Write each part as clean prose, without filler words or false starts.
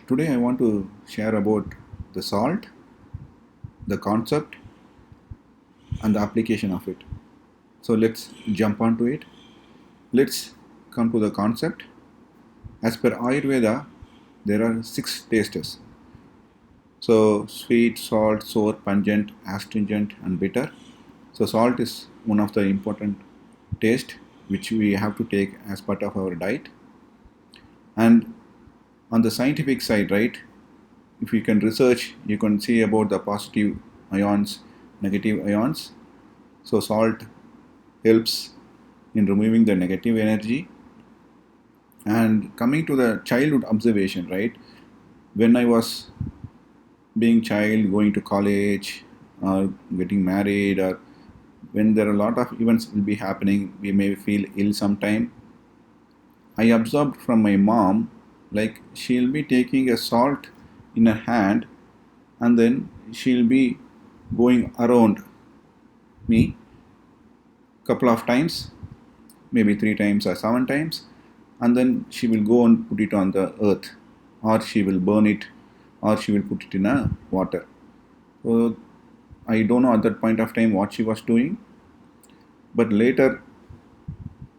Today I want to share about the salt, the concept, and the application of it. So let's jump onto it. Let's come to the concept. As per Ayurveda, there are six tastes. So sweet, salt, sour, pungent, astringent, and bitter. So salt is one of the important taste which we have to take as part of our diet. And on the scientific side, right, if you can research, you can see about the positive ions, negative ions. So salt helps in removing the negative energy. And coming to the childhood observation, right, when I was being child, going to college, or getting married, or when there are a lot of events will be happening, we may feel ill sometime. I observed from my mom, like she'll be taking a salt in her hand, and then she'll be going around me couple of times, maybe 3 times or 7 times, and then she will go and put it on the earth, or she will burn it, or she will put it in a water. So I don't know at that point of time what she was doing, but later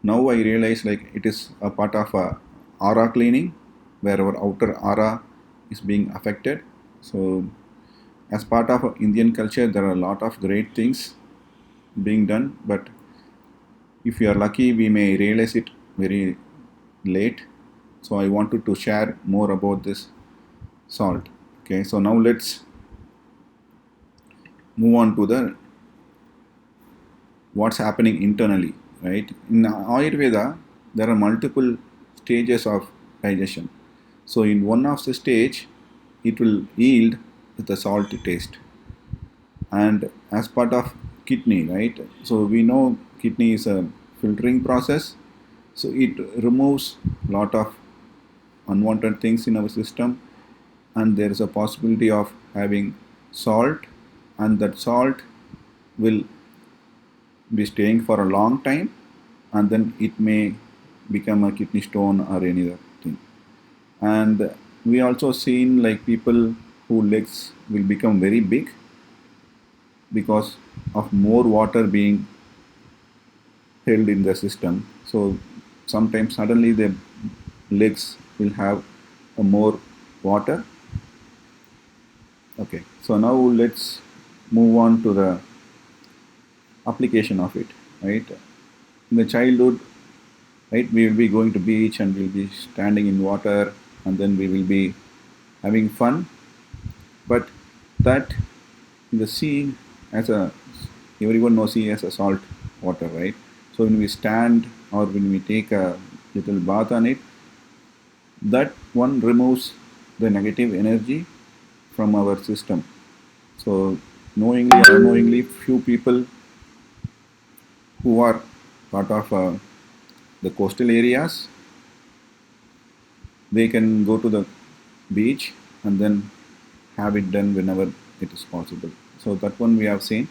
now I realize like it is a part of a aura cleaning, where our outer aura is being affected. So as part of Indian culture, there are a lot of great things being done, but if you are lucky, we may realize it very late. So I wanted to share more about this salt. Okay, so now let's move on to the what's happening internally, right? In Ayurveda, there are multiple stages of digestion. So in one of the stage, it will yield the salt taste. And as part of kidney, right? So we know kidney is a filtering process. So it removes lot of unwanted things in our system, and there is a possibility of having salt, and that salt will be staying for a long time, and then it may become a kidney stone or any other thing. And we also seen like people who legs will become very big because of more water being held in the system. So sometimes suddenly the legs will have a more water. Okay, so now let's move on to the application of it, right? In the childhood, right, we will be going to beach and we'll be standing in water, and then we will be having fun. But that in the sea, as a everyone knows sea as a salt water, right? So when we stand or when we take a little bath on it, that one removes the negative energy from our system. So knowingly or unknowingly, few people who are part of the coastal areas, they can go to the beach and then have it done whenever it is possible. So that one we have seen.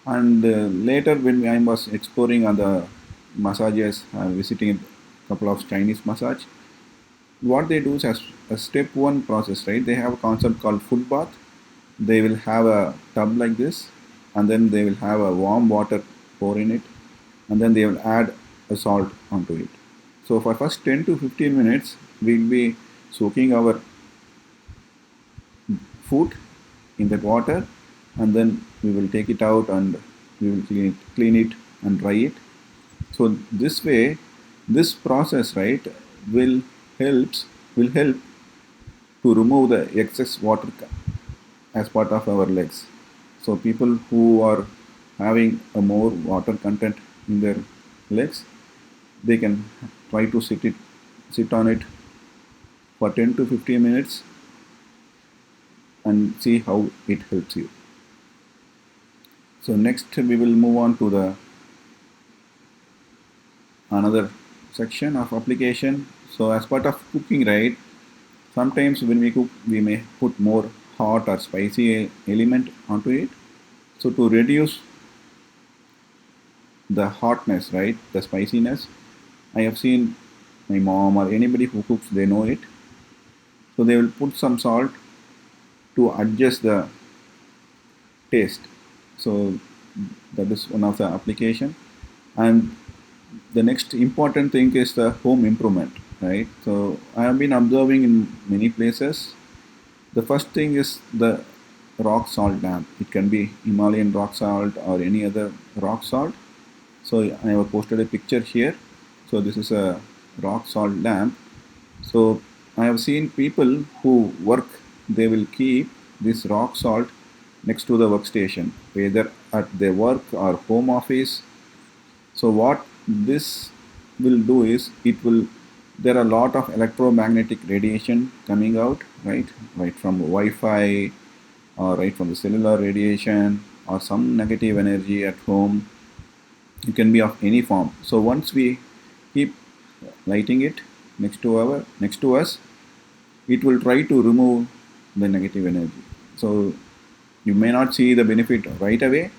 And later when I was exploring other massages, visiting a couple of Chinese massage, what they do is as a step one process, right? They have a concept called foot bath. They will have a tub like this, and then they will have a warm water pour in it, and then they will add a salt onto it. So for first 10 to 15 minutes, we'll be soaking our foot in that water, and then we will take it out and we will clean it and dry it. So this way, this process, right, will helps will help to remove the excess water as part of our legs. So people who are having a more water content in their legs, they can try to sit on it for 10 to 15 minutes and see how it helps you. So next we will move on to the another section of application. So as part of cooking, right, sometimes when we cook we may put more hot or spicy element onto it. So to reduce the hotness, right, the spiciness, I have seen my mom or anybody who cooks, they know it. So they will put some salt to adjust the taste. So that is one of the application. And the next important thing is the home improvement, right? So I have been observing in many places. The first thing is the rock salt lamp. It can be Himalayan rock salt or any other rock salt. So I have posted a picture here. So this is a rock salt lamp. So I have seen people who work, they will keep this rock salt next to the workstation, whether at their work or home office. So what this will do is it will, there are a lot of electromagnetic radiation coming out, right from Wi-Fi or right from the cellular radiation or some negative energy at home. It can be of any form. So once we keep lighting it next to us, it will try to remove the negative energy. So you may not see the benefit right away.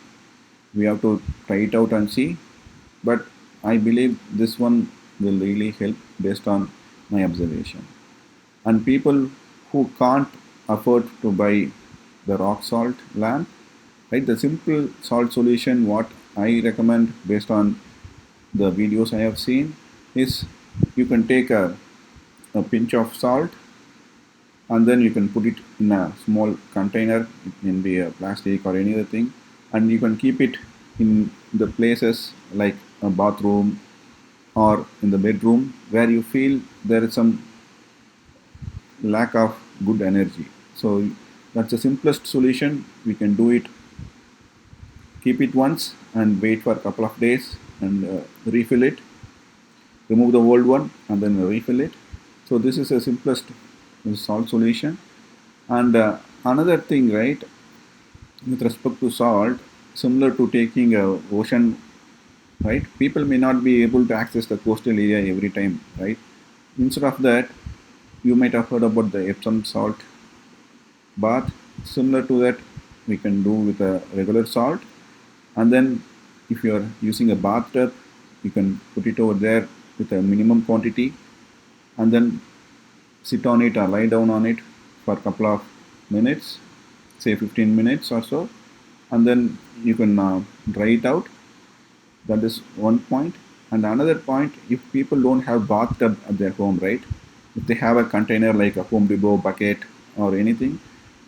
We have to try it out and see. But I believe this one will really help based on my observation. And people who can't afford to buy the rock salt lamp, right? The simple salt solution, what I recommend based on the videos I have seen, is you can take a pinch of salt and then you can put it in a small container. It can be a plastic or any other thing, and you can keep it in the places like a bathroom or in the bedroom where you feel there is some lack of good energy. So that's the simplest solution. We can do it. Keep it once and wait for a couple of days and refill it. Remove the old one and then refill it. So this is the simplest salt solution. And another thing, right, with respect to salt, similar to taking a ocean, right? People may not be able to access the coastal area every time, right? Instead of that, you might have heard about the Epsom salt bath. Similar to that, we can do with a regular salt. And then if you are using a bathtub, you can put it over there with a minimum quantity and then sit on it or lie down on it for a couple of minutes, say 15 minutes or so, and then you can dry it out. That is one point. And another point, if people don't have bathtub at their home, right? If they have a container like a Home Depot bucket or anything,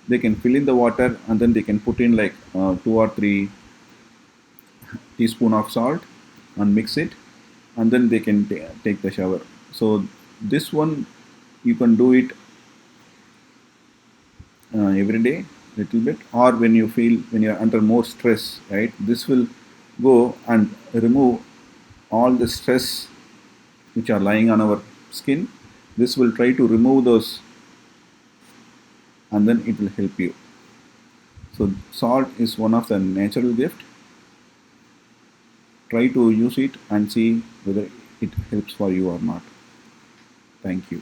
they can fill in the water and then they can put in like 2 or 3 teaspoon of salt and mix it, and then they can take the shower. So this one you can do it every day little bit, or when you feel when you're under more stress, right? This will go and remove all the stress which are lying on our skin. This will try to remove those and then it will help you. So salt is one of the natural gift. Try to use it and see whether it helps for you or not. Thank you.